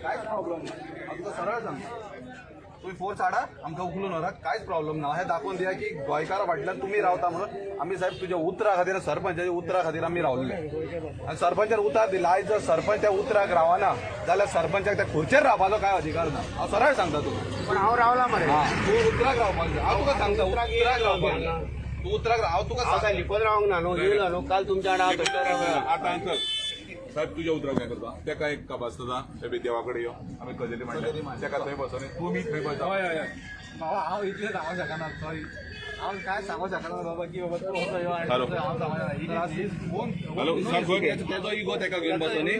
कांयच प्रॉब्लेम ना तुका सरळ सांगता तुम्ही फोर्स हाडा आमकां उखलून व्हरात कांयच प्रॉब्लेम ना हे दाखोवन दिया की गोंयकारा फाटल्यान तुमी रावता म्हणून आमी साहेब तुज्या उतरा खातीर सरपंचाच्या उतरा खातीर आमी रावल्ले आनी सरपंचान उतर दिला आयज जर सरपंच त्या उतराक रावना जाल्यार सरपंचाक त्या खुर्चेर रावपाचो काय अधिकार ना हांव सरळ सांगता तुका पण हांव रावला मरे तूं उतराक रावपाक जाय हांव तुका सांगता उतराक रावपाक जाय तू उतराक हांव तुका काय लिपोन रावंक ना न्हू येयलो न्हू काल तुमच्या वांगडा आता चल साहेब तुझ्या उतराक काय करता तेका एक काबास्त जा ते देवाकडे यो आम्ही कजेली म्हणले तेका थंय बसोनी तुम्ही थंय बसा बाबा हांव इतलें सांगूंक शकना सॉरी हांव काय सांगूंक शकना बाबा की बाबा तूं असो यो हॅलो. हॅलो, सांग खंय? तेजो इगो तेका घेवन बसोनी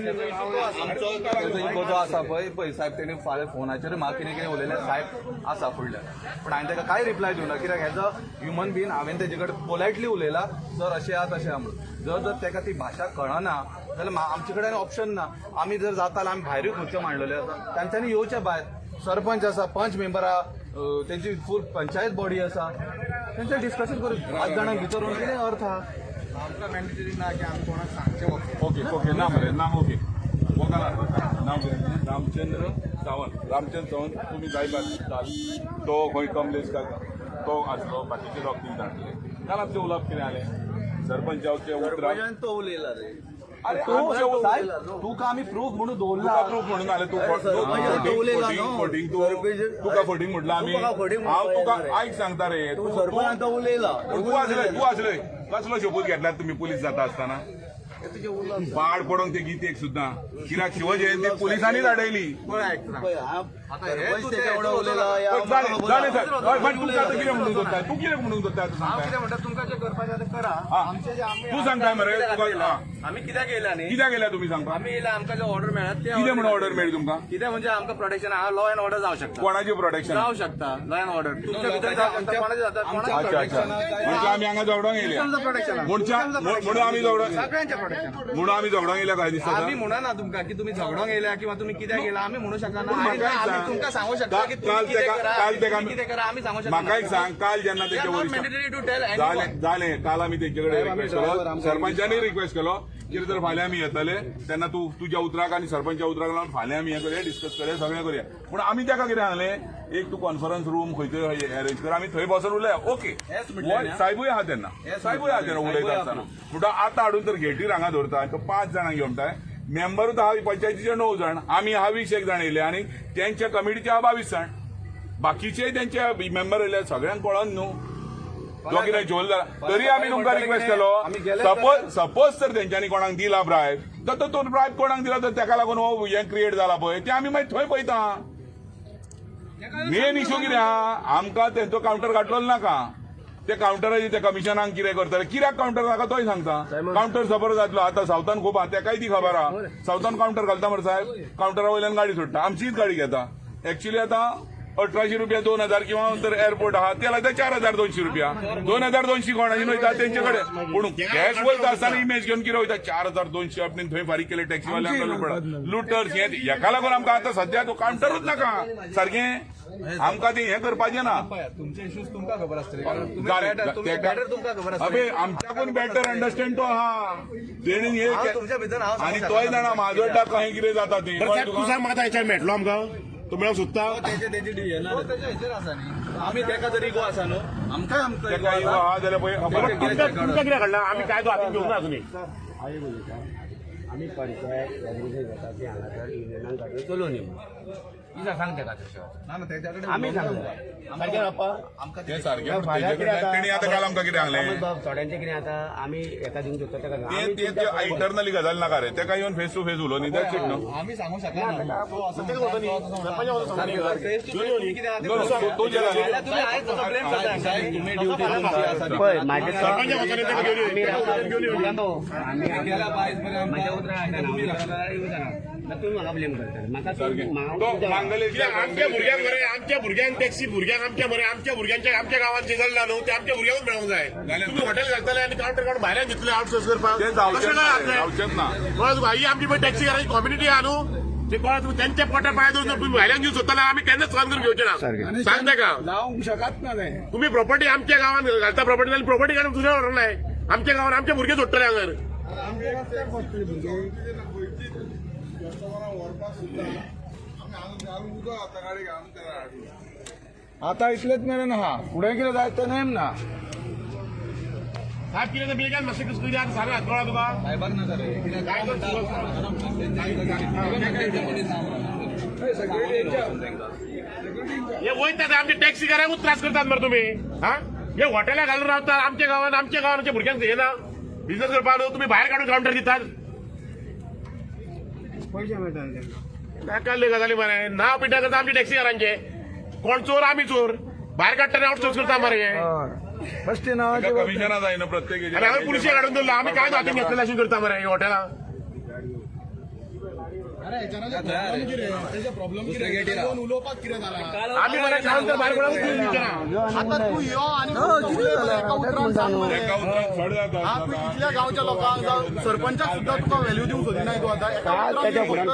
आमचो तेजो इगो जो आसा पळय साहेब तेणी फाल्यां फोनाचेर म्हाका कितें कितें उलयलें साहेब आसा फुडल्यान पण हांवें तेका कांय रिप्लाय दिवना कित्याक एज अ ह्युमन बीन हांवें तेजे कडेन पोलायटली उलयला सर अशें आहा तशें आहा म्हणून जर तेका ती भाशा कळना जाल्यार आमचे कडेन ऑप्शन ना आमी जर जाता जाल्यार आमी भायरूय खुर्च्यो मांडलेल्यो आसा तांच्यांनी येवचें भायर सरपंच आसा पंच मेंबर आहा तेंची फूल पंचायत बॉडी आसा तेंचें डिस्कशन करून 5 जाणांक भितर व्हरून कितें अर्थ आहा आमकां मॅन्डेटरी ना की आमी कोणाक सांगचें ओके ओके ना मरे ना ओके वकाला नाव कितें रामचंद्र सावंत तुम्ही जाय चाल तो खंय कमलेश का तो आसलो बाकीचे लोक 3 जाण आसले काल आमचे उलोवप कितें जालें सरपंचाचे उतराक तो उलयला रे अरे तुका आमी प्रूफ म्हणून दवरला प्रूफ म्हणून आले तू तुका फोटींग म्हटलं आम्ही हांव तुका आयक सांगता रे तू सरपंच उलयला तू आसलय कसलो शोपूत घेतला तुम्ही पोलीस जाता आसतना पाड पडोंक ते गीतेक सुद्दां कित्याक शिवजयंती पोलिसांनी धाडयली जालें सर पण तू आतां कितें म्हणून करता तू कितें म्हणून करता तुमकां जें करपाचें तें करा आमचे जे आमी तू सांगताय मरे आमी कित्याक येयला न्ही कित्याक गेल्या तुम्ही सांगता आमी येयला आमकां जे ऑर्डर मेळ्ळा ते कितें म्हणून ऑर्डर मेळ्ळी तुमकां कितें म्हणजे आमकां प्रोटेक्शन हांगा लॉ एंड ऑर्डर जावं शकता कोणाचे प्रोटेक्शन जावं शकता लॉ एंड ऑर्डर तुमच्या भितर जावं शकता कोणाचें जाता अच्छा अच्छा म्हणजे आमी हांगा झगडोंक येयल्या प्रोटेक्शन म्हणून आमी झगडोंक सगळ्यांचें प्रोटेक्शन म्हणून आमी झगडोंक येयल्या काय दिसता आम्ही म्हणना तुमकां की तुम्ही झगडोंक येयल्या किंवा तुम्ही कित्याक येयला आमी म्हणू शकना आमी तुमकां सांगू शकता की तुम्ही कितें करा आमी सांगू शकना म्हाका एक सांग काल जेन्ना तेचे वरिश्ठ जालें काल आमी तेचे कडेन रिक्वेस्ट केलो सरपंचानी रिक्वेस्ट केलो कितें तर फाल्यां आमी येतले तेन्ना तूं तुज्या उतराक आनी सरपंचा उतराक लावन फाल्यां आमी हें करूया डिस्कस करूया सगळें करूया पूण आमी ताका कितें सांगलें एक तूं कॉन्फरन्स रूम खंय अरेंज कर आमी थंय बसून उलया ओके साहेबूय आहा तेन्ना उलयता आसतना म्हणटा आतां हाडून तर घेटीर हांगा दवरता तो 5 जाणांक घेवनताय मेंबरूच आहा पंचायतीचे 9 जाण आमी आहा 20 जाण येयले आनी तेंच्या कमिटीचे आहा 22 जाण बाकीचे तेंचे मेंबर येयले सगळ्यांक कळन न्हू दोगीनय झोल जाला तरी आमी तुमकां रिक्वेस्ट केलो सपोज तर तेंच्यांनी कोणाक दिला ब्रायब तर तो ब्रायब कोणाक दिला तर ताका लागून हो हें क्रिएट जाला पळय ते आमी मागीर थंय पळयता मेन इश्यू कितें आहा आमकां तेंचो कावंटर काडलो नाका ते कावंटराचे ते कमिशनाक कितें करतले कित्याक कावंटर नाका तोय सांगता कावंटर सपोज जातलो आतां सावथान खूब आहा तेकाय ती खबर आहा सावथान कावंटर घालता मरे साहेब कावंटरा वयल्यान गाडी सोडटा आमचीच गाडी घेता एक्चुअली आतां 1800 रुपया 2000 किंवा तर एअरपोर्ट आहा ते लागता 4200 रुपया 2200 कोणाची वयता तेंचे कडेन पूण कॅश वयता आसतना इमेज घेवन कितें वयता 4200 आपण थंय फारीक केले टॅक्सीवाल्यांक लुटर्स हे हेका लागून आमकां आतां सद्या तो कावंटरूच नाका सारकें आमकां ते हें करपाचें ना तुमचे इश्यूज तुमकां खबर आसतले तुमकां खबर अबे आमच्याकून बेटर अंडरस्टँड तो आहा तेणी हे तुमच्या भितर आनी तोय जाणा म्हाजो कहें कितें जाता तें तू सांग म्हाका हेचेर मेळटलो आमकां तो मेळोंक सोदता आमी तेका तरी गो आसा न्हू आमकां तेका इगो आहा जाल्यार पळय तुमकां कितें घडला आमी कायदो हातीन घेवंक ना अजुनी आमी पंचायत जाता ती हांगा तर युनियनान गाडी चलोवन येवं सांग तेका तशें आमी सांगता सारकें बाप्पा तें सारकें तेणी आतां काल आमकां कितें सांगलें थोड्यांचें कितें आतां आमी एका दिवंक सोदता ते इंटरनली गजाल नाका रे तेका येवन फेस टू फेस उलोवन न्ही दॅट्स इट न्हू आमी सांगू शकना तो जेला पळय म्हाजे तुमी म्हाका ब्लेम करता म्हाका आमच्या भुरग्यांक मरे आमच्या भुरग्यांक टॅक्सी भुरग्यांक आमच्या मरे आमच्या भुरग्यांच्या आमच्या गांवांत जे जाल्ला न्हू ते आमच्या भुरग्यांक मेळोंक जाय तुम्ही हॉटेल घालतले आनी कावंटर काडून भायल्यान घेतले आउटसोर्स करपाक ते जावचेच ना ही आमची पळय टॅक्सी घराची कम्युनिटी आहा न्हू ते कोण त्यांच्या पोटार पाय दवरून तुम्ही भायल्यान घेवन सोदताले आमी केन्नाच सहन करून घेवचे ना सांग तेका जावंक शकत ना ते तुम्ही प्रॉपर्टी आमच्या गांवांत घालता प्रॉपर्टी जाल्यार प्रॉपर्टी काडून तुझ्या व्हरना नाय आमच्या गांवांत आमचे भुरगे सोडटले हांगर आता इतलेच मेरेन हा पुढे कितें जाय तें नेम ना साहेब कितें बिल घाल मातशें कसं कितें सांग कळा तुका साहेबाक नाका रे हे वयतात आमचे टॅक्सी करायला त्रास करतात मरे तुम्ही हा हे हॉटेला घालून रावतात आमच्या गावांच्या भुरग्यांक हे ना बिझनेस करपाक तुम्ही बाहेर काढून काउंटर दितात नाकाल्ले गजाली मरे नाव पिठा करता आमचे टॅक्सीकारांचे कोण चोर आम्ही चोर बाहेर काढताना आउटसोर्स करता मरे फस्ट नावाचे कमिशनात आहे ना प्रत्येक आणि आम्ही पुलिस काढून दिलं आम्ही काय हातीन घेतलेलं अशी करता मरे हॉटेला आम्ही मला काउंटर बाहेर काढून इथल्या गावच्या लोकांक सरपंचाक सुद्धा तुका व्हॅल्यू दिवंक सोदिना तूं आतां त्याच्या फुड्यान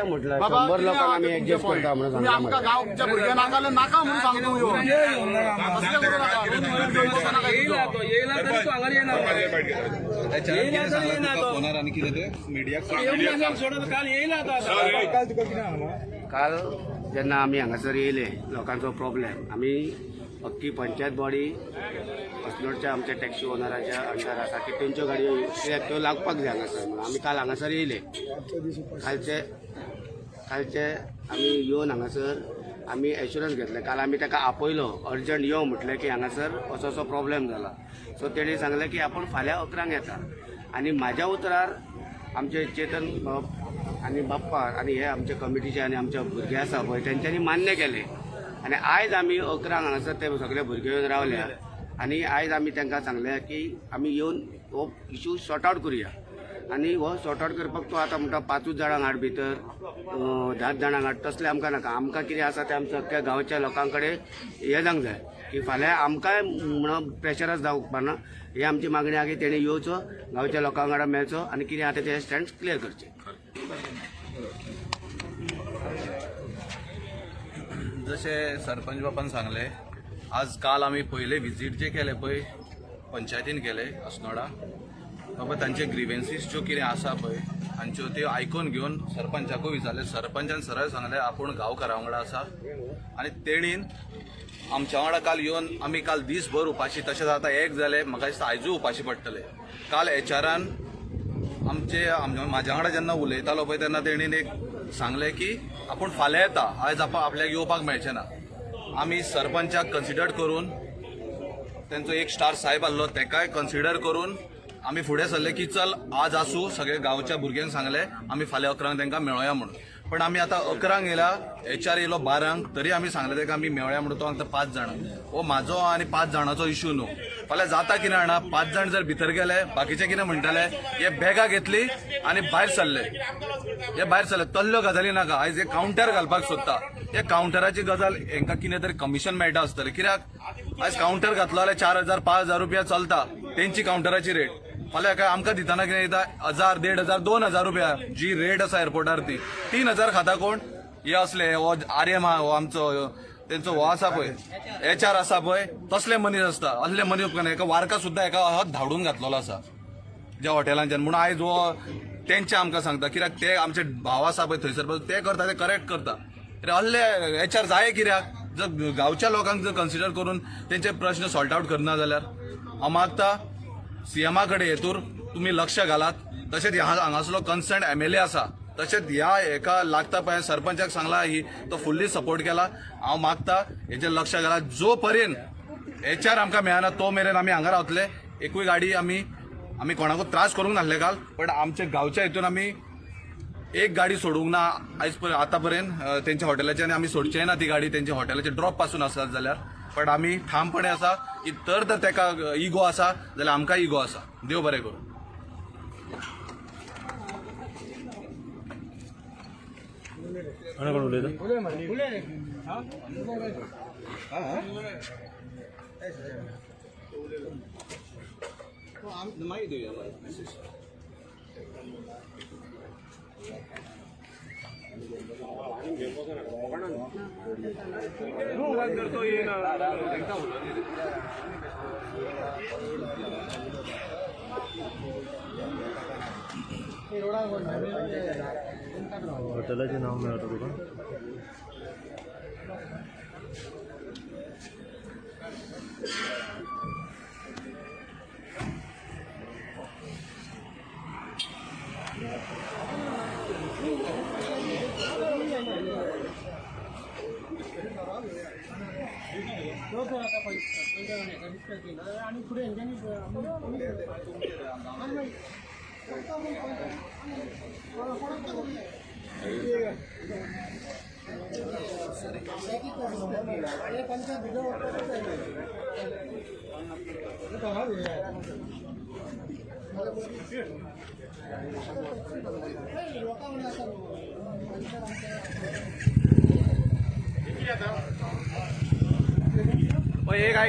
म्हटलं 100 लोकांक आम्ही ऍडजस्ट करता म्हणून तुम्ही आमकां गांवच्या भुरग्यांक नाका नाका म्हणून सांगतो ह्यो असलें करूं नाका फोनार आणि कितें ते मिडियाक काल जेन्ना आमी हांगासर येयले लोकांचो प्रॉब्लेम आमी अख्खी पंचायत बॉडी अस्नोडच्या आमच्या टॅक्सी ओनराच्या अंडर आसा की तेंच्यो गाडयो कित्याक त्यो लागपाक जाय हांगासर म्हणून आमी काल हांगासर येयले कालचे आमी येवन हांगासर आमी एश्युरन्स घेतले काल आमी ताका आपयलो अर्जंट यो म्हटलें की हांगासर असो असो प्रॉब्लेम जाला सो तेणी सांगलें की आपूण फाल्यां 11 येता आनी म्हाज्या उतरार आमचे चेतन आनी बाप्पा आनी हे आमचे कमिटीचे आनी आमचे भुरगे आसा पळय तेंच्यांनी मान्य केले आनी आयज आमी 11 हांगासर ते सगळे भुरगे येवन रावल्या आनी आयज आमी तांकां सांगल्या की आमी येवन हो इशू सॉर्ट आवट करुया आनी हो सॉर्ट आवट करपाक तूं आतां म्हणटा 5 जाणांक हाड भितर 10 जाणांक हाड तसलें आमकां नाका आमकां कितें आसा तें आमच्या अख्ख्या गांवच्या लोकां कडेन हें जावंक जाय की फाल्यां आमकांय म्हणून प्रेशराच जावपाक ना ही आमची मागणी आहा की तेणी येवचो गांवच्या लोकां वांगडा मेळचो आनी कितें आतां ते स्टँड क्लियर करचे जशे सरपंच बापान सांगले आज काल आमी पयले विजीट जे केले पळय पंचायतीन केले अस्नोडा बाबा तांचे ग्रिवेन्सीस ज्यो कितें आसा पळय हांच्यो त्यो आयकून घेवन सरपंचाकूय विचारले सरपंचान सरळ सांगले आपूण गांवकारां वांगडा आसा आनी तेणीन आमच्या वांगडा काल येवन आमी काल दीसभर उपाशी तशेंच आतां एक जाले म्हाका दिसता आयजूय उपाशी पडटले काल एचआरान म्हाज्या वांगडा जेन्ना उलयतालो पळय तेन्ना तेणीन एक सांगलें की आपूण फाल्यां येता आयज आपल्याक येवपाक मेळचें ना आमी सरपंचाक कन्सिडर करून तेंचो एक स्टार साहेब आसलो तेकाय कन्सिडर करून आमी फुडें सरले की चल आज आसूं सगळे गांवच्या भुरग्यांक सांगले आमी फाल्यां 11 तांकां मेळोया म्हणून पण आमी आतां 11 येयला एचआर येयलो 12 तरी आमी सांगले तेका आमी मेळोया म्हणून तो आतां 5 जाणां हो म्हाजो आनी 5 जाणांचो इशू न्हू फाल्यां जाता कितें जाणा 5 जाण जर भितर गेले बाकीचे कितें म्हणटाले हे बॅगां घेतली आनी भायर सरले तल्ल्यो गजाली नाका आयज हे कावंटर घालपाक सोदता हे कावंटराची गजाल हांकां कितें तरी कमिशन मेळटा आसतलें कित्याक आयज कावंटर घातलो जाल्यार 4,000 5,000 रुपया चलता तेंची कावंटराची रेट फाल्यां काय आमकां दितना कितें येता 1,000 1,500 2,000 रुपया जी रेट आसा एअरपोर्टार ती 3,000 खाता कोण हे असले हो आर्यम हो आमचो तेंचो हो आसा पळय एचआर आसा पळय तसले मनीस आसता असले मनीस उपकारना एका वारका सुद्दां एका हत धाडून घातलेलो आसा ज्या हॉटेलांच्यान म्हणून आयज हो तेंचे आमकां सांगता कित्याक ते आमचे भाव आसा पळय थंयसर ते करता ते करेक्ट करता असले एचआर जाय कित्याक जर गांवच्या लोकांक जर कन्सिडर करून तेंचे प्रश्न सॉल्ट आवट करना जाल्यार हांव मागता सीएमा कडेन हेतूर तुमी लक्ष घालात तशेंच हांगासलो कन्सर्न एमएलए आसा तशेंच ह्या हेका लागता पळय सरपंचाक सांगला ही तो फुल्ली सपोर्ट केला हांव मागता हेचेर लक्ष घालात जो पर्यंत एचआर आमकां मेळना तो मेरेन आमी हांगा रावतले एकूय गाडी आमी कोणाकूच त्रास करूंक नासले काल पण आमच्या गांवच्या हितून आमी एक गाडी सोडूंक ना आयज आतां पर्यंत तेंच्या हॉटेलाच्यान आमी सोडचेय ना ती गाडी तेंच्या हॉटेलाचे ड्रॉप पासून आसात जाल्यार पण आमी ठामपणे आसा की तर तेका इगो आसा जाल्यार आमकां इगो आसा देव बरें करूं हॉटेलाचें नांव मेळटा तुका?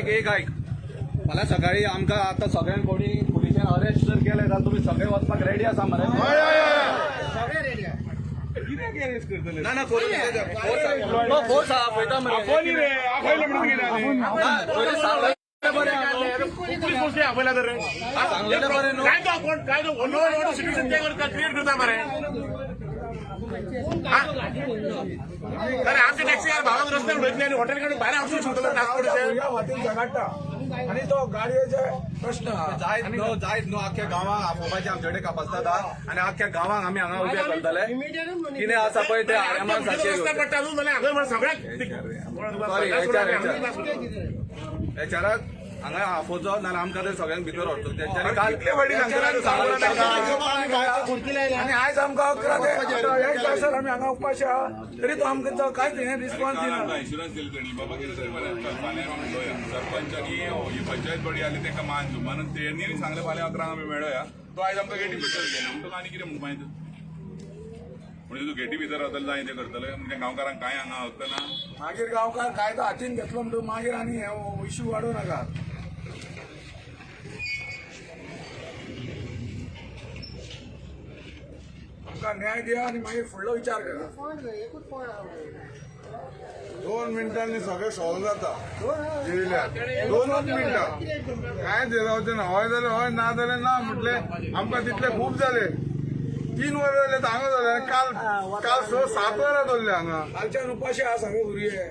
एक ऐक मला सकाळी आमकां आतां सगळ्यांक कोणी पुलिशेन अरेस्ट जर केले जाल्यार तुमी सगळे वचपाक रेडी आसा मरे? कित्याक अरेस्ट करतले? ना फोर्स आहा पळयता मरे. सांगलेलें बरें न्हू. काय तो सिच्युएशन क्रिएट करता मरे. अरे आमची टॅक्सी यार भावाक रस्त्यार उडयतली आनी हॉटेल काडून भायर हाडून शिवतलो ट्रान्सपोर्टेशन आणि तो गाडयेचे प्रश्न जायत न्हू आख्ख्या गांवांक आपोवपाची आमचे कडेन कपासिटी आहा आनी आख्ख्या गांवांक आमी हांगा उबे करतले. कितें आसा पळय ते आरामान सारकें रस्त्यार पडटा न्हू जाल्यार हांगा सगळ्याक हेच्याराक हांगा आफोचो नाल्यार आमकां ते सगळ्यांक भितर व्हरचो. तेंच्यांनी काल आणि आज आमकां 11 ते 1 तासार आमी हांगा उपाशी आहा तरी तो आमकां कांयच रिस्पॉन्स दिना. इन्शुरन्स दिले तेणी बाबा कितें तरी फाल्यां म्हणलोया सरपंचानी ही पंचायत बडी आली ताका मान म्हणून तेणी सांगले फाल्यां 11 आमी मेळोया. तो आयज आमकां गेटी भितर गेलो तुका आनी कितें म्हणून माहिती म्हणजे तूं गेटी भितर रावतले जाय ते करतले म्हणजे गांवकारांक कांय हांगा हक्क ना. मागीर गांवकार कायदो हातीन घेतलो म्हणटून मागीर आनी इश्यू वाडोव नाका. आमकां न्याय दिया आनी मागीर फुडलो विचार करा. 2 मिनटांनी सगळें सॉल्व जाता. 2च मिनटां काय रावचें ना. हय जाल्यार हय ना जाल्यार ना म्हटले आमकां तितले खूब जाले. 3 वरां जाले हांगा जाले काल 6-7 वरां दवरले हांगा. कालच्यान उपाशी आहा सगळे भुरगे.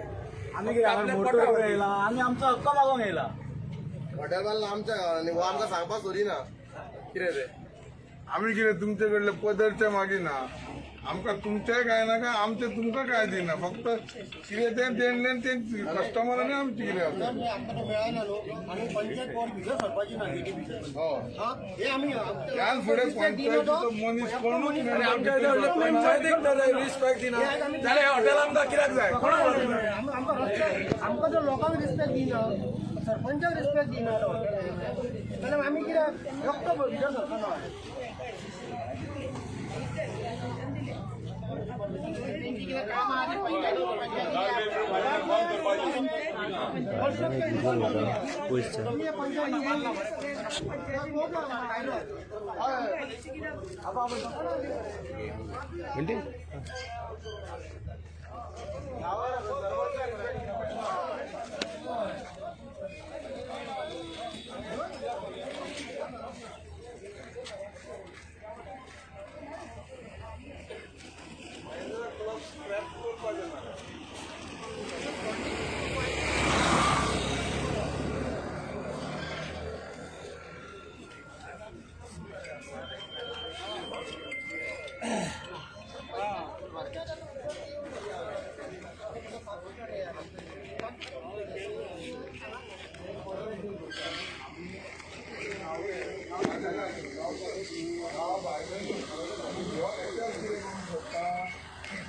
आमी मोटो येयला आमी आमचो हक्क मागोंक येयला. हॉटेल बांदला आमच्या घरांनी वो आमकां सांगपाक सोदिना. कितें ते आमी कितें तुमचे कडले पदरचे मागिना. आमकां तुमचेंय काय नाका आमचें तुमकां काय दिना. फक्त कितें तें देणलें तें कस्टमरांनी आमचें कितें जाता. त्यान फुडें पंचायतीचो मनीस कोणूच मेळना. आमच्या पंचायतीक रिस्पेक्ट दिना जाल्यार हॉटेल आमकां कित्याक जाय? आमकां जर लोकांक रिस्पेक्ट दिना सरपंचाक रिस्पेक्ट दिना जाल्यार आमी कित्याक फक्त भितर सरपंच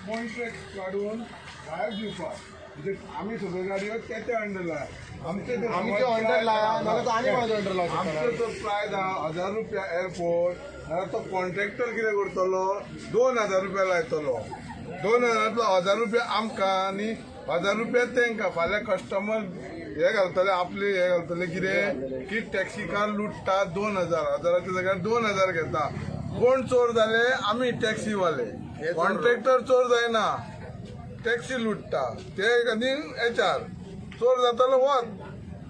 कॉन्ट्रॅक्ट काढून भायर दिवपाक. म्हणजे आमी सगळ्यो गाडयो तेच्या अंडर आमचे तो प्रायज 1000 रुपया एअरपोर्ट नाल्यार तो कॉन्ट्रॅक्टर कितें करतलो 2000 रुपया लायतलो. 2000 1000 रुपया आमकां आनी 1000 रुपया तेंकां. फाल्यां कस्टमर हे घालतले आपले हे घालतले कितें की टॅक्सी कार लुटता 2000 1000च्या जाग्यार 2000 घेता. कोण चोर जाले आमी टॅक्सीवाले. कॉन्ट्रॅक्टर चोर जायना टॅक्सी लुटता ते खातीर HR चोर जातालो वच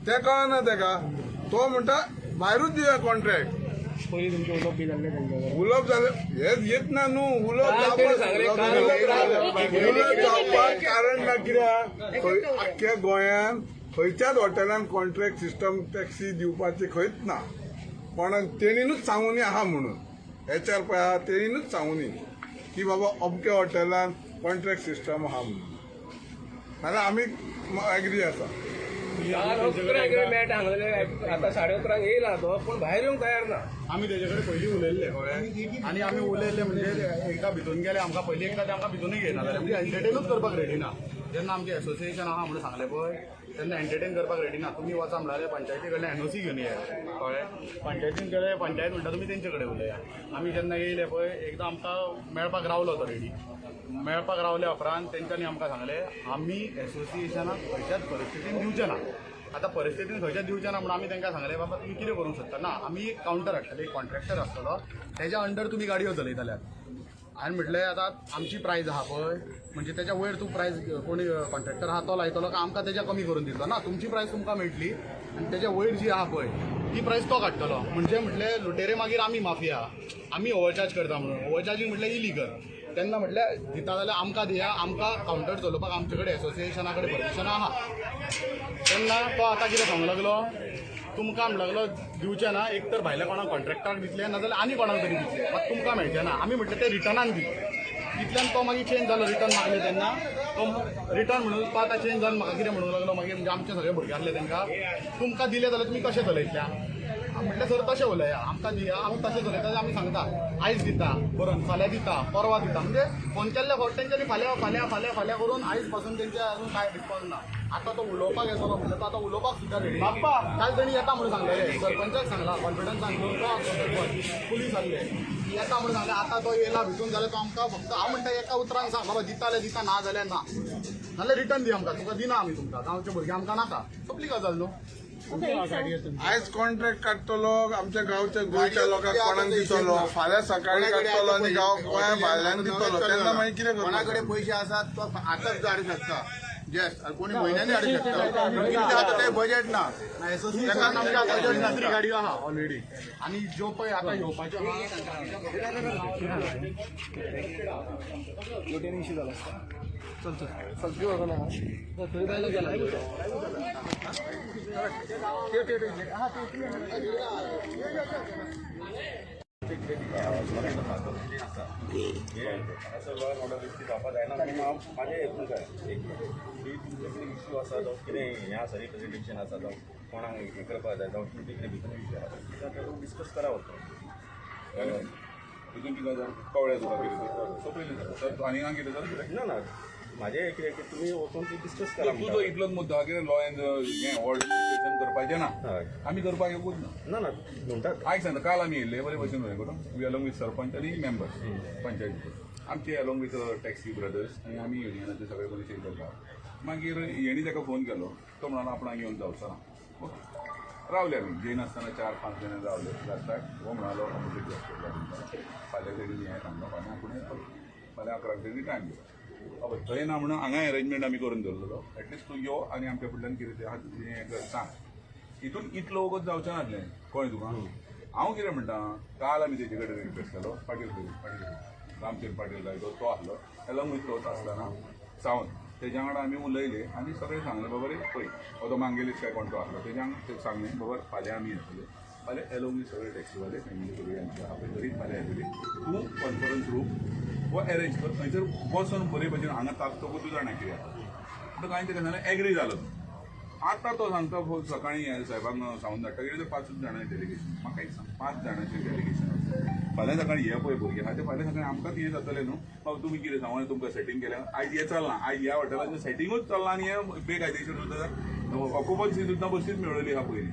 ते कळना तेका. तो म्हणटा भायरूच दिवया कॉन्ट्रॅक्ट. पयलीं तुमचे उलोवप बी जाल्ले उलोवप जालें हेच येत ना न्हू. उलोवप उलट जावपाक कारण ना कित्याक आख्ख्या गोंयांत खंयच्याच हॉटेलान कॉन्ट्रॅक्ट सिस्टम टॅक्सी दिवपाचे खंयच ना कोणाक तेणीनूच सांगूनी आहा म्हणून HR पळय आहा तेणीनूच सांगूनी की बाबा अमक्या हॉटेलान कॉन्ट्रॅक्ट सिस्टम आहा म्हणून नाल्यार आमी एग्री आसा आता 11:30 येयला तो पण भायर येवंक तयार ना. आमी तेजे कडेन पयलीं उलयल्ले कळ्ळें आनी आमी उलयल्ले म्हणजे एकदा भितून गेले आमकां पयलीं एकदा ते आमकां भितूनय घेयना जाल्यार म्हणजे एंटरटेनूच करपाक रेडी ना. जेन्ना आमचें एसोसिएशन आहा म्हणून सांगलें पळय तेन्ना एंटरटेन करपाक रेडी ना. तुमी वचा म्हणल्यार पंचायती कडल्यान NOC घेवन येया कळ्ळें. पंचायतीन कडेन पंचायत म्हणटा तुमी तेंचे कडेन उलया. आमी जेन्ना येयले पळय एकदां आमकां मेळपाक रावलो तो रेडी. मेळपाक रावल्या उपरांत तेंच्यांनी आमकां सांगलें आमी एसोसिएशनाक खंयच्याच परिस्थितीन दिवचें ना. आतां परिस्थितीन खंयच्याच दिवचें ना म्हणून आमी तांकां सांगलें बाबा तुमी कितें करूंक सोदता ना आमी एक कावंटर हाडटले एक कॉन्ट्रॅक्टर आसतलो तेज्या अंडर तुमी गाडयो चलयतल्यात. हांवें म्हटलें आतां आमची प्रायज आहा पळय म्हणजे तेच्या वयर तूं प्रायज कोणी कॉन्ट्रॅक्टर आहा तो लायतलो काय आमकां तेच्या कमी करून दितलो ना. तुमची प्रायस तुमकां मेळटली आनी तेच्या वयर जी आहा पळय ती प्रायस तो काडटलो. म्हणजे म्हटलें लुटेरे मागीर आमी माफिया आमी ओव्हरचार्ज करता म्हणून. ओव्हरचार्जींग म्हटल्यार इलिगल. तेन्ना म्हटल्यार दिता जाल्यार आमकां दिया आमकां कावंटर चलोवपाक आमचे कडेन एसोसिएशना कडेन परमिशन आहा. तेन्ना तो आतां कितें सांगूंक लागलो तुमकां म्हणूंक लागलो दिवचें ना एक तर भायल्या कोणाक कॉन्ट्रॅक्टराक दितले नाजाल्यार आनी कोणाक तरी दितले मात तुमकां मेळचें ना. आमी म्हटलें तें रिटर्नान दी. इतल्यान तो मागीर चेंज जालो रिटर्न मागले तेन्ना तो रिटर्न म्हणून तो आतां चेंज जावन म्हाका कितें म्हणूंक लागलो मागीर म्हणजे आमचे सगळे भुरगे आसले तांकां तुमकां दिले जाल्यार तुमी कशें चलयतल्या. म्हटल्यार सर तशें उलया आमकां दिया आमी तशें चलयता आमी सांगता आयज दिता बरोवन फाल्यां दिता परवा दिता म्हणजे फोन केल्ल्या फावट तेंच्यांनी फाल्यां फाल्यां फाल्यां फाल्यां करून आयज पासून तेंचे अजून कांय रिस्पॉन्स ना. आतां तो उलोवपाक येतलो म्हणल्यार तो आतां उलोवपाक सुद्दां रेडी. काल तेणी येता म्हणून सांगलेले सरपंचाक सांगला कॉन्फिडन्सान घेवन तो सरपंच पुलीस आसले येता म्हणून सांगलें. आतां तो येयला भितून जाल्यार तो आमकां फक्त हांव म्हणटा एका उतरान सांग बाबा दिता जाल्यार दिता ना जाल्यार ना नाल्यार रिटर्न दी आमकां तुका दिना आमी तुमकां गांवचे भुरगे आमकां नाका सोंपली गजाल न्हू. आयज कॉन्ट्रॅक्ट काडटलो आमच्या गांवच्या गोंयच्या लोकांक कोणाक दितलो फाल्यां सकाळीं काडटलो आनी गांव गोंया भायल्यान दितलो तेन्ना मागीर कितें कोणा करपाक. कडेन पयशे आसात तो आतांच हाडूं शकता जस्ट कोणी म्हयन्यांनी हाडूं शकता. कितें आतां ते बजेट ना एसोसिएशन आमच्या बजेट ना 3 गाडयो आहा ऑलरेडी आनी ज्यो पळय आतां येवपाच्यो माझे हेतून काय एक तुमचे कितें इश्यू आसा जावं कितें हें आसा रिप्रेझेंटेशन आसा जावं कोणाक हें करपाक जाय जावं तुमचे कितें भितर विशय आसा तें डिस्कस करावं. तितून कितें जाता कळ्ळें तुका कितें सोंपयलें जाता आनी हांव कितें जाता ना ना म्हाजें कितें की तुमी वचून ती डिस्कस करा तुजो इतलोच मुद्दो कितें लॉ एंड हें ऑर्डर करपाचें ना आमी करपाक येवूच ना. ना म्हणटात आयज सांगता काल आमी येयल्ले बरे भशेन हें करून वी अलॉंग विथ सरपंच आनी मेंबर्स पंचायती आमचे अलॉंग विथ टॅक्सी ब्रदर्स आनी आमी युनियनाचे सगळे कोणी चेंज करता. मागीर हेणी ताका फोन केलो तो म्हणून आपणाक येवन जावचो ना. रावले आमी जैन आसतना 4-5 जाणां रावले जातात हो म्हणालो फाल्यां तेणी हें सांगलो फाल्यां आपूण फाल्यां 11 तेणी टायम दिलो थंय ना म्हणून हांगा अरेंजमेंट आमी करून दवरलेलो एटलिस्ट तूं यो आनी आमच्या फुडल्यान कितें तें आहा तें हें कर सांग. हितून इतलो वगत जावचें नासलें कळ्ळें तुका. हांव कितें म्हणटा काल आमी तेजे कडेन रिक्वेस्ट केलो पाटील रामचंद्र पाटील जाय तो आसलो अलॉंग विथ तो आसतना सावंत तेज्या वांगडा आमी उलयले आनी सगळें सांगलें बाबा रे पळय हो तो मांगेलीच काय कोण तो आसलो तेज्या वांगडा सांगलें बाबा फाल्यां आमी येतले फाल्यां अलॉंग विथ सगळे टॅक्सीवाले फॅमिली सगळी आमची आपले तरी फाल्यां येतली तूं कॉन्फरन्स रूम वो अरेंज कर थंयसर बसून बरे भशेन हांगा तापतकूच तूं जाणा कितें म्हणटा कांय ताका सांगलें एग्री जालो. आतां तो सांगता सकाळीं साहेबांक सांगून धाडटा कितें 5 जाणांचें डेलिगेशन म्हाका एक सांग 5 जाणांचें डेलिगेशन आसा फाल्यां सकाळीं हे पळय भुरगे आहा ते फाल्यां सकाळीं आमकांच हें जातलें न्हू बाबा तुमी कितें सांगून तुमकां सेटींग केलें आयज हें चलना आयज ह्या हॉटेलाचें सेटींगूच चलना आनी हें बेकायदेशीर सुद्दां ऑक्युपन्सी सुद्दां बसीच मेळ्ळली आहा पयलीं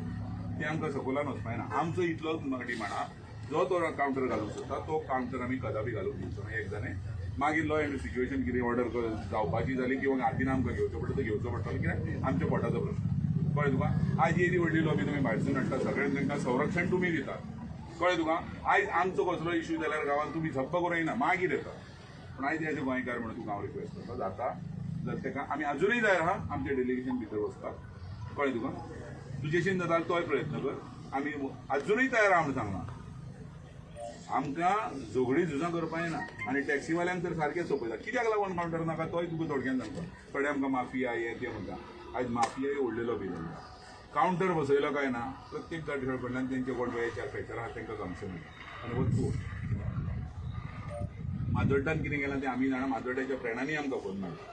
ती आमकां सकूलान वचपाय ना. आमचो इतलोच डिमांड आहा जो तो कावंटर घालूंक सोदता तो कावंटर आमी कदापी घालूंक दिवचो ना. एक जाणें मागीर लॉ एंड सिच्युएशन कितें ऑर्डर जावपाची जाली किंवा हातीन आमकां घेवचो पडटा तो घेवचो पडटलो कित्याक आमच्या पोटाचो प्रश्न कळ्ळें तुका. आयज येदी व्हडली लॉबी तुमी भायरसून हाडटा सगळ्यांक तांकां संरक्षण तुमी दितात कळ्ळें तुका. आयज आमचो कसलो इश्यू जाल्यार गांवांत तुमी झप्प करूं येना मागीर येता पूण आयज हेजे गोंयकार म्हणून तुका हांव रिक्वेस्ट करता जाता जर ताका आमी अजुनूय तयार आहा आमचें डेलिगेशन भितर वचपाक कळ्ळें तुका. तुजेशीन जाता तोय प्रयत्न कर आमी अजुनूय तयार आहा म्हणून सांगना आमकां झगडी झुजां करपा येना आनी टॅक्सीवाल्यांक तर सारकें सोपयता कित्याक लागून कावंटर नाका तोय तुका थोडक्यान सांगता थोडे आमकां माफिया हें तें म्हणटा आयज माफियाय ओडलेलो बी जाता कावंटर बसयलो काय ना प्रत्येक गाडी कडल्यान तेंचे कोण वेळेच्या फेटर आहा तांकां कमिशन मेळटा आनी वचूं माजोड्डान कितें केलां तें आमी जाणा माजोड्ड्याच्या फ्रेंडांनी आमकां फोन मेळटा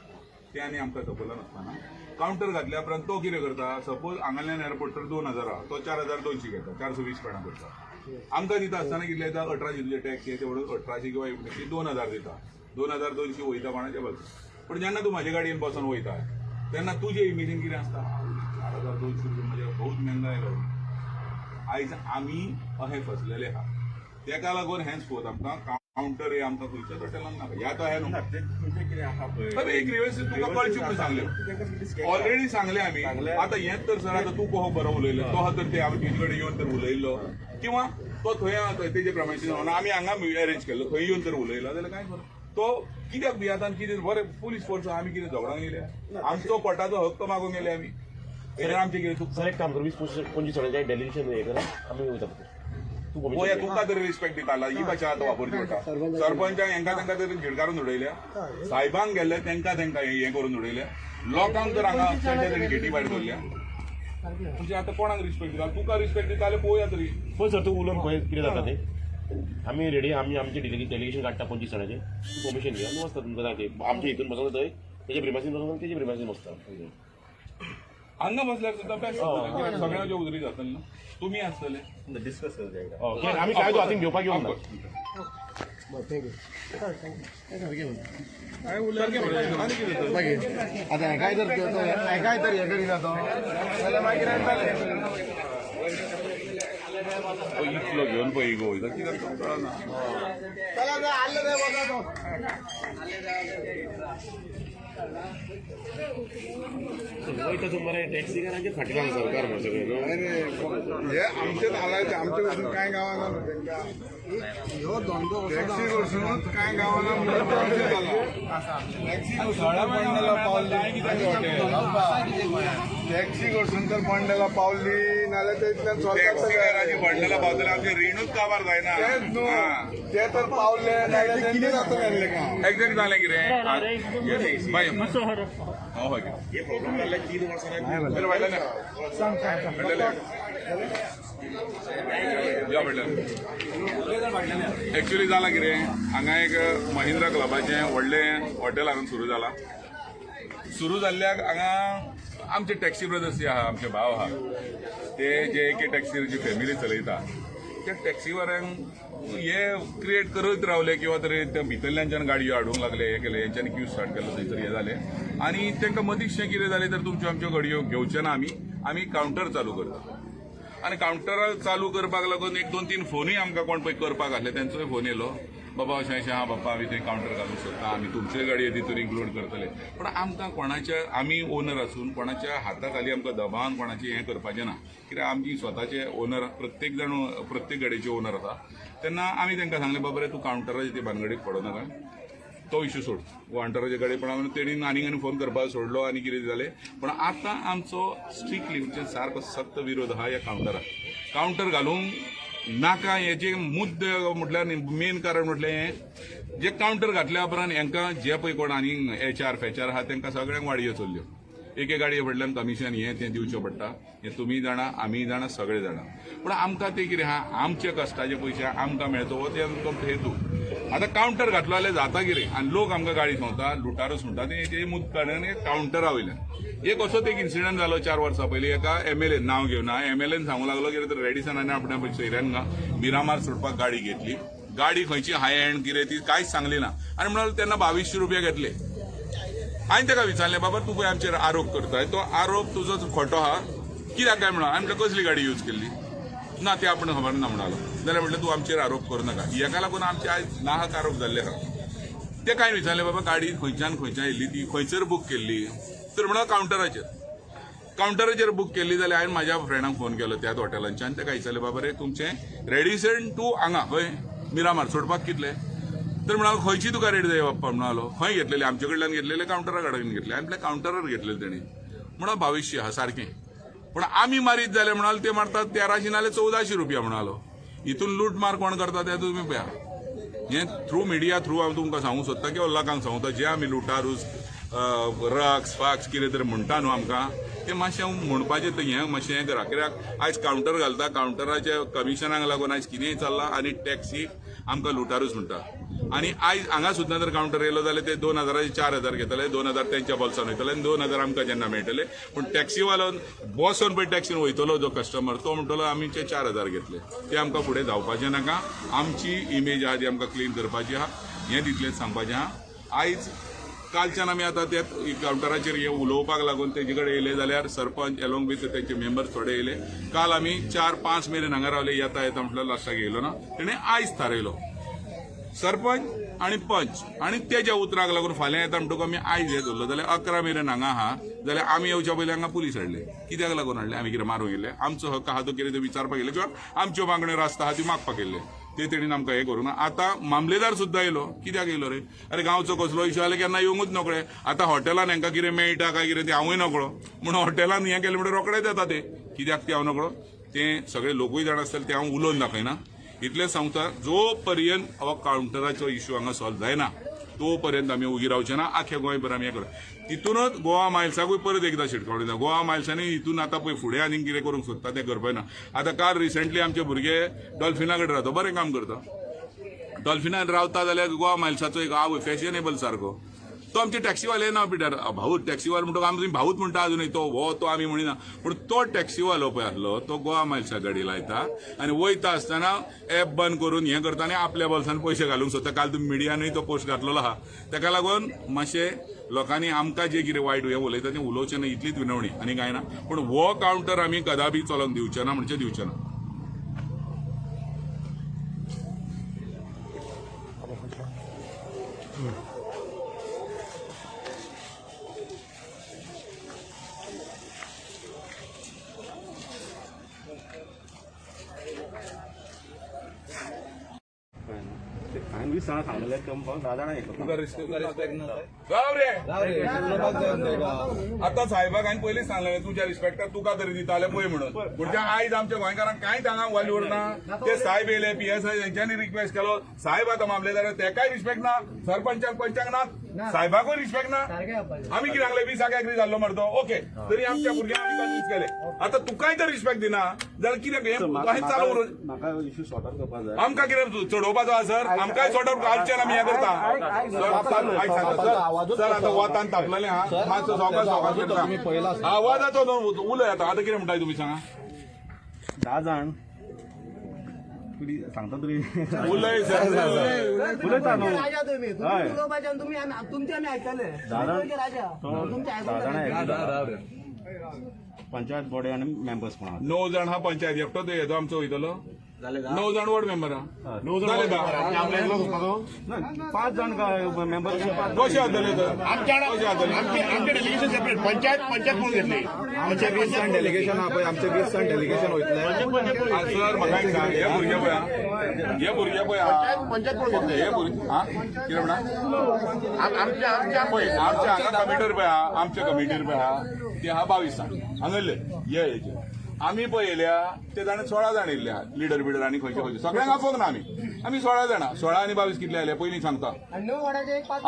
ते आनी आमकां सकयलो नासतना कावंटर घातल्या उपरांत तो कितें करता सपोज हांगाल्यान एअरपोर्टार 2000 आहा तो 4200 घेता 420 पेडां करता आमकां दिता आसतना कितले येता 1800 तुजे टॅक्स ते तेवढं 1800 किंवा 2000 दिता 2200 वयता कोणाच्या बस पण जेन्ना तूं म्हाजे गाडयेन बसून वयता तेन्ना तुजे इमेजीन कितें आसता 4200 रुपया म्हणजे बहुत मेहंगाय गाडी आयज आमी अशें फसलेले आहा तेका लागून हें स्पोर्ट आमकां कावंटर हे आमकां खंयच्याच हॉटेलान नाका ह्या तो हें न्हू एक रिवर्स तुका कळचें म्हणून सांगलें ऑलरेडी सांगलें आमी आतां हेंच तर सर आतां तूं कसो बरो उलयलो तो तर ते आमी तुजे कडेन येवन तर उलयल्लो किंवा तो थंय तेजे प्रमाणे आमी हांगा अरेंज केल्लो थंय येवन तर उलयलो जाल्यार काय करूं तो कित्याक भियातान कितें बरें पुलीस फोर्स आमी कितें झगडांक गेले आमचो पोटाचो हक्क मागूंक गेले आमी आमचे कितें सर एक काम कर 20-25 जणांचें डेलिगेशन हे करा आमी वयता पळया तुका तरी रिस्पेक्ट दिताला ही भाशा आतां वापरची पडटा सरपंचाक हेंका तांकां तरी झिडकारून उडयल्या साहेबांक गेल्ले तांकां हें करून उडयल्या लोकांक तर हांगा अक्षरशः तरी गेटी भायर दवरल्या म्हणजे आतां कोणाक रिस्पेक्ट दिता तुका रिस्पेक्ट दिता जाल्यार पळोवया तरी पळय सर तूं उलोवन पळय कितें जाता तें आमी रेडी आमी आमचें डेलिगेशन काडटा 25 जणांचें परमिशन घेवन वचता तुमकां जाय तें आमच्या हितून बसोन थंय तेजे प्रिमासीन बसोन तेजे प्रिमासीन बसता हांगा बसल्यार सुद्दां बेस्ट सगळ्यांचे उदरी जातलें ना तुमी आसतले डिस्कस करता आमी कायदो हातीन घेवपाक येवंक ना आता काय तर काय तर हे करीना तो जाल्यार मागीर इतलो घेवन पळय गो वयता कित्याक कळना वयता तूं मरे टॅक्सीकारांचे फाटल्यान सरकार म्हणून सगळें न्हू हे आमचेच हालायचे आमचे वचून कांय गावाना तांकां टॅक्सी वचूनच कांय गावाना टॅक्सी वचून तर पंडेला पावली नाल्यार तेतल्यान टॅक्सीकारांची बंडला पावतले आमचे रिणूच काबार जायना ते तर पावले नाल्यार कितें जातलें एक्झॅक्ट जालें कितें बाय हय हे प्रॉब्लेम जाल्ले 3 वर्सां एक्च्युली जालां कितें हांगा एक महिंद्रा क्लबाचें व्हडलें हॉटेल हांगा सुरू जाल्ल्याक हांगा आमचे टॅक्सी ब्रदर्स जे आहा आमचे भाव आहा ते जे एक टॅक्सीची फॅमिली चलयता त्या टॅक्सीवाल्यांक हे क्रिएट करत रावले किंवा तरी त्या भितरल्यान गाडयो हाडूंक लागले हे केले हेंच्यांनी क्यू स्टार्ट केलो थंयसर हे जालें आनी तांकां मदींच कितें जालें तर तुमच्यो आमच्यो गाडयो घेवचे ना आमी कावंटर चालू करता आनी कावंटर चालू करपाक लागून 1-2-3 फोनूय आमकां कोण पळय करपाक आसले तेंचोय फोन येयलो बाबा अशें आहा बाप्पा आमी थंय कावंटर घालूंक सोदता आमी तुमचे गाडये तितून इन्क्लूड करतले पूण आमकां कोणाच्या आमी ओनर आसून कोणाच्या हाता खाली आमकां दबावन कोणाचें हें करपाचें ना कित्याक आमची स्वताचे ओनर प्रत्येक जाण प्रत्येक गाडयेचे ओनर आसा तेन्ना आमी तांकां सांगलें बाबा रे तूं कावंटराचे ते भानगडीक पडो नाका तो इश्यू सोड कावंटराचे गाडये पण तेणी आनी फोन करपाक सोडलो आनी कितें जालें पण आतां आमचो स्ट्रिक्टली म्हणजे सारको सक्त विरोध आहा ह्या कावंटराक कावंटर घालूंक नाका हेचे मुद्दे म्हटल्यार मेन कारण म्हटलें जे कावंटर घातल्या उपरांत हांकां जे पळय कोण आनी HR फेचर आहा तांकां सगळ्यांक वाडयो चल्ल्यो एके गाडये फाटल्यान कमिशन हें दिवचें पडटा हें तुमी जाणा आमी जाणा सगळे जाणा पूण आमकां तें कितें आहा आमचे कश्टाचे पयशे आमकां मेळचो हो ते आमचो हेतू आतां कावंटर घातलो जाल्यार जाता कितें आनी लोक आमकां गाडी सांगता लुटारूच म्हणटा ते मुद्दान कावंटरा वयल्यान एक असोच एक इन्सिडंट जालो 4 वर्सां पयलीं एका MLA नांव घेवना MLAन सांगूंक लागलो कितें तर रेडिसनान आपल्या सोयऱ्यान मिरामार सोडपाक गाडी घेतली गाडी खंयची हाय एंड कितें ती कांयच सांगली ना आनी म्हणून तेन्ना 2200 रुपया घेतले हांवें ताका विचारलें बाबा तूं पळय आमचेर आरोप करताय तो आरोप तुजो खोटो आहा कित्याक काय म्हणून हांवें म्हटलें कसली गाडी यूज केल्ली ना ते आपण खबर ना म्हणालो जाल्यार म्हटलें तूं आमचेर आरोप करूं नाका हेका लागून आमचे आयज नाहक आरोप जाल्ले आहा ते कांय विचारलें बाबा गाडी खंयच्यान येयल्ली ती खंयसर बूक केल्ली तर म्हणून कावंटराचेर बूक केल्ली जाल्यार हांवें म्हाज्या फ्रेंडाक फोन केलो त्याच हॉटेलांच्या आनी ताका विचारलें बाबा रे तुमचें रेडिसन टू हांगा खंय मिरामार सोडपाक कितले तर म्हणालो खंयची तुका रेट जाय बाप्पा म्हणालो खंय घेतलेले आमचे कडल्यान घेतलेले कावंटरा कडेन घेतले आनी आपल्या कावंटरार घेतलेले तेणी म्हणून 2200 आहा सारकें पूण आमी मारीत जाल्यार म्हणालो ते मारतात 1300 नाल्यार 1400 रुपया म्हणालो हितून लूटमार कोण करता ते तुमी पळया. हे थ्रू मिडिया थ्रू हांव तुमकां सांगूंक सोदता किंवा लोकांक सांगता जे आमी लुटारूस रक्स फाक्स कितें तरी म्हणटा न्हू आमकां ते मातशें म्हणपाचें हें मातशें हें करा. कित्याक आयज कावंटर घालता, कावंटराच्या कमिशनाक लागून आयज कितेंय चल्लां आनी टॅक्सी आमकां लुटारूच म्हणटा. आनी आयज हांगा सुद्दां जर कावंटर येयलो जाल्यार ते 2000 4000 घेतले, 2000 तेंच्या बोल्सान वयतले आनी 2000 आमकां जेन्ना मेळटले. पूण टॅक्सीवालो बसून पळय टॅक्सीन वयतलो जो कस्टमर तो म्हणटलो आमीचे 4000 घेतले. ते आमकां फुडें जावपाचें नाका. आमची इमेज आहा ती आमकां क्लीन करपाची आहा, हें तितलेंच सांगपाचें आहा. आयज कालच्यान आमी आतां ते कावंटराचेर हे उलोवपाक लागून तेजे कडेन येयले जाल्यार सरपंच एलोंग विथ तेंचे मेंबर्स थोडे येयले. काल आमी 4-5 मेरेन हांगा रावले, येता येता म्हटल्यार लास्टाक येयलो ना. तेणें आयज थारयलो सरपंच आनी पंच आनी तेज्या उतराक लागून फाल्यां येता म्हणटकूच आमी आयज हे धरलो जाल्यार 11 मेरेन हांगा आहा. जाल्यार आमी येवच्या पयलीं हांगा पुलीस हाडले. कित्याक लागून हाडले? आमी कितें मारूंक गेले? आमचो हक्क आहा तो कितें तो विचारपाक गेले किंवा आमच्यो मागण्यो रास्त आहा ती मागपाक गेले. ते तेणीन आमकां हें करूं ना. आतां मामलेदार सुद्दां येयलो. कित्याक येयलो रे? अरे गांवचो कसलो इशू जाल्यार केन्ना येवंकूच नकळे. आतां हॉटेलान हांकां कितें मेळटा काय कितें तें हांवूय नकळो. म्हूण हॉटेलान हें केलें म्हणून रोखडेच येता ते. कित्याक ते हांव नकळो? ते सगळे लोकूय जाण आसतले ते हांव उलोवन दाखयना. इतलेंच सांगता, जो पर्यंत हो कावंटराचो इशू हांगा सॉल्व जायना तो पर्यंत आमी उगी रावचे ना. आख्या गोंयभर आमी हें करता. तितूनच गोवा मायल्साकूय परत एकदां शिटकावणी जाता. गोवा मायल्सांनी हितून आतां पळय फुडें आनीक कितें करूंक सोदता तें करपाक ना. आतां काल रिसंटली आमचे भुरगे डॉल्फिना कडेन रावता, बरें काम करता. डॉल्फिनान रावता जाल्यार गोवा मायल्साचो एक आवय फॅशनेबल सारको तो आमचे टॅक्सीवाले ना पिड्यार भाऊ टॅक्सीवालो म्हणटा आमी भाऊच म्हणटा अजूनय तो हो तो आमी म्हणिना. पूण तो टॅक्सीवालो पळय आसलो तो गोवा मायल्सा गाडी लायता आनी वयता आसतना एप बंद करून हें करता आनी आपल्या बोल्सान पयशे घालूंक सोदता. काल तुमी मिडियानूय तो पोस्ट घातलेलो आहा. ताका लागून मातशें लोकांनी आमकां जे कितें वायट हें उलयता तें उलोवचें ना. इतलीच विनवणी आनी कांय ना. पूण हो कावंटर आमी कदापी चलोवंक दिवचे ना म्हणजे दिवचे ना. हांवें 20 जाणां सांगलेले कंपाऊंड 10 जाणां येयलो. राव रे आतां साहेबाक हांवें पयलींच सांगलें तुज्या रिस्पेक्टाक तुका तरी दिताले पळय म्हणून. म्हणजे आयज आमच्या गोंयकारांक कांयच हांगा वाली उरना. ते साहेब येयले PSI तेंच्यांनी रिक्वेस्ट केलो. साहेब आतां मामलेदार तेकाय रिस्पेक्ट ना, सरपंचाक पंचाक ना, साहेबाकूय रिस्पेक्ट ना. आमी कितें सांगले 20 एग्री जाल्लो मरतो ओके तरी आमच्या भुरग्यांक आमी कन्विन्स केले. आतां तुकाय तर रिस्पेक्ट दिना जाल्यार कित्याक हें चालू उरून म्हाका इशू सॉर्ट आउट करपाक जाय. आमकां कितें चडोवपाचो आहा सर? आमकांय सॉर्ट आउट कालच्यान आमी हें करता. सर आतां वतान तापलेलें आहा मातसो सवकास करता. आवाजाचो उलय आतां कितें म्हणटाय तुमी सांगा? 10 जाण सांगता तरी उलय सर उलयता न्हू. राजा तुम्ही उलोवपाचे आनी तुमचे आमी आयकले. राजा तुमचे आयकले. पंचायत बॉडी आनी मेंबर्स पण आहात. 9 जाण हा पंचायत एकटो तो येतो आमचो वयतलो. 9 जाण वॉर्ड मेंबर आहा. 9 जाले धा. 5 जाण मेंबर कशे जातले तर? आमचे डेलिगेशन सेपरेट पंचायत कोण घेतले? आमचे 20 जाण डेलिगेशन आहा पळय आमचे 20 जाण डेलिगेशन वयतले. सर म्हाका एक सांग हे भुरगे पळय पंचायत कोण घेतले? हे भुरगे कितें म्हणा आमच्या पळय आमच्या हांगा कमिटीर पळय आहा आमच्या कमिटीर पळय आहा ते आहा 22 जाण हांगले हेचे. आमी पळय येयल्या ते जाण 16 जाण येयल्ले आहा लिडर बिडर आनी खंयचे खंयचे सगळ्यांक आपोवंक ना आमी 16 जाणां. 16 आनी 22 कितले आयले पयलीं सांगता. आणि 9 वडाचे एक 5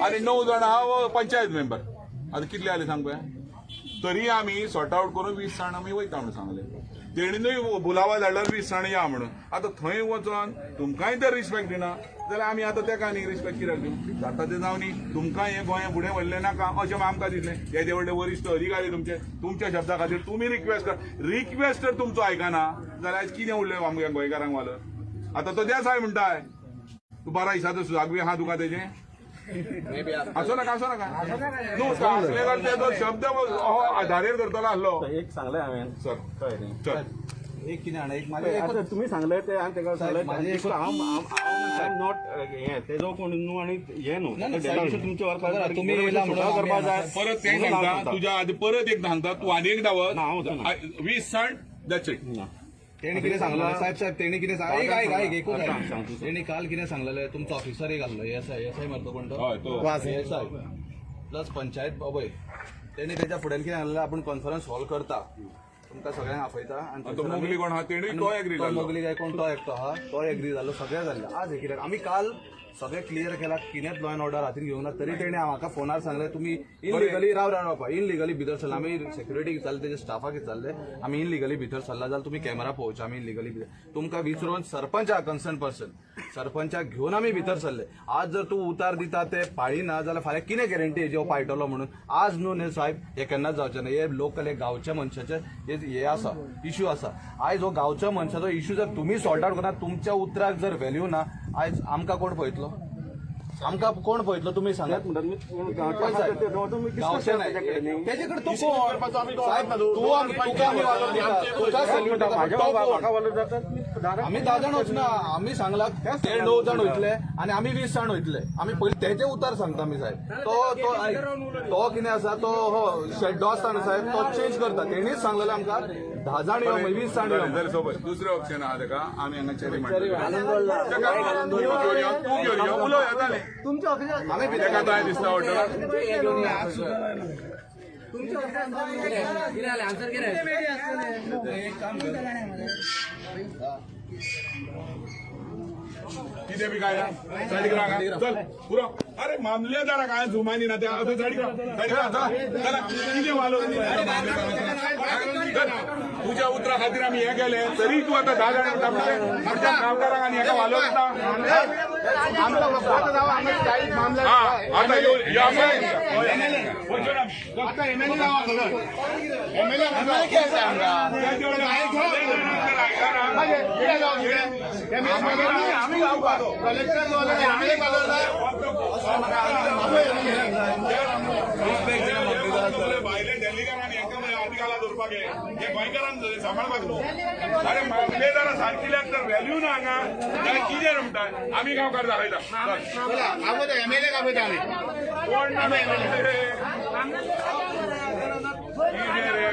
आनी 9 जाण आहा पंचायत मेंबर. आतां कितले जाले सांग पळय. तरी आमी सॉर्ट आउट करून 20 जाण आमी वयता म्हणून सांगले. तेणीनूय बुलावा धाडल्यार 20 जाण या म्हणून. आतां थंय वचोन तुमकांय तर रिस्पेक्ट दिना जाल्यार आमी आतां तेका न्ही रिस्पेक्ट कित्याक दिवं? जाता तें जावं न्ही. तुमकांय हें गोंय फुडें व्हरलें नाका अशें आमकां दिसलें. येदे व्हडले वरिश्ठ अधिकारी तुमच्या शब्दा खातीर तुमी रिक्वेस्ट कर. रिक्वेस्ट तर तुमचो आयकना जाल्यार आयज कितें उरलें आमच्या गोंयकारांक वाल? आतां तो देसाय म्हणटाय तूं 12 दिसाचो सुजाग बी आहा तुका तेजें? असो नाका न्हू असले जाल्यार तेजो शब्द आधारेर करतलो आसलो. एक सांगलें हांवें सर कळ्ळें. चल एक कितें हाडा एक आतां तुमी सांगलें ते हांवें तेका सांगलें नॉट हें तेजो कोण न्हू आनी हें न्हू तुमचे वर्क तुम्ही येयला म्हणून करपाक जाय. परत तें सांगता तुज्या आदी परत एक सांगता तूं आनी एक दावत ना, हांव वचना. 20 जाण दॅट्स इट. तेणी कितें सांगलें साहेब तेणी कितें सांगलें एकूच सांग तूं. तेणी काल कितें सांगलेलें तुमचो ऑफिसर एक घाल्लो एसआय मारतो कोण तो हय तो एसआय प्लस पंचायत बाबय तेणी तेच्या फुड्यान कितें सांगलेलें आपण कॉन्फरन्स हॉल करता तुमकां सगळ्यांक आपयता आनी तो मोगली कोण आहा तेणी तो एग्री तो जालो मोगली काय कोण तो एकटो आहा तो एग्री जालो सगळें जाल्लें आज हे कित्याक आमी काल सगळें क्लियर केला कितेंच लॉ एंड ऑर्डर हातीन घेवंक ना तरी तेणे म्हाका फोनार सांगलें तुमी इनलिगली राव बापा इनलिगली भितर सरला आमी सेक्युरिटी विचारले तेजे स्टाफाक विचारले आमी इनलिगली भितर सरला जाल्यार तुमी कॅमेरा पळोवचे आमी इनलिगली भितर तुमकां विचारून सरपंच कन्सर्न पर्सन सरपंचाक घेवन आमी भितर सरले आज जर तूं उतार दिता ते पाळिना जाल्यार फाल्यां कितें गॅरंटी हेजेर पाळटलो म्हणून आज न्हू न्ही साहेब हे केन्नाच जावचें ना हे लोकल हे गांवच्या मनशाचे हे आसा इश्यू आसा आयज हो गांवच्या मनशाचो इश्यू जर तुमी सॉर्ट आउट करना तुमच्या उतराक जर व्हॅल्यू ना आयज आमकां कोण पळयतलो आमकां कोण पळयतलो तुमी सांगात गांवचे नाही तेजे कडेन तूं कोण साहेब तुका सॅल्यूट आमी 10 जाण वचना आमी सांगला ते 9 जाण वयतले आनी आमी 20 जाण वयतले आमी पयलीं तेजे उतार सांगता आमी साहेब तो कितें आसा तो हो शेड्डो आसता न्हू साहेब तो चेंज करता तेणीच सांगलेलें आमकां 10 जाण यो 20 जाण यो जर सोबत दुसरें ऑप्शन आहा तेका आमी हांगा चेरी उलोय जालें तुमच्या ऑफिसात आमी तेका काय दिसता हॉटेलाक तुमच्या कितें बी काय ना सायडीक राहा चल पुरो अरे मामलेदारा काय जुमानी ना त्या सायडीक राहा चला कितें वालो तुझ्या उतरा खातीर आमी हे गेले तरी तूं आतां 10 जाण आमच्या कामगारांक आनी हेका वालो दिता आता भायले डेल्लीकारांनी अधिकाला दवरपाक हे गोंयकारान सांबाळपाक न्हू अरे मामलेदारा सारकिल्याक तर व्हॅल्यू ना हांगा जाल्यार कितें म्हणटा आमी गांवकार दाखयता एमएलए दाखयता आमी कोण ना कितें रे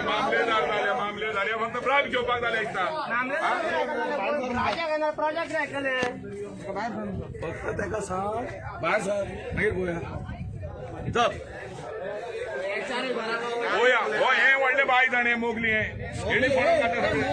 मामलेदार जाले फक्त ब्रायब घेवपाक जाले एकदा प्रोजेक्ट नाही केले फक्त ताका सांग भायर सर मागीर पळोवया हो हे व्हडले बाय जाणे मोगली हे हेणी पळोवन खाता सगळे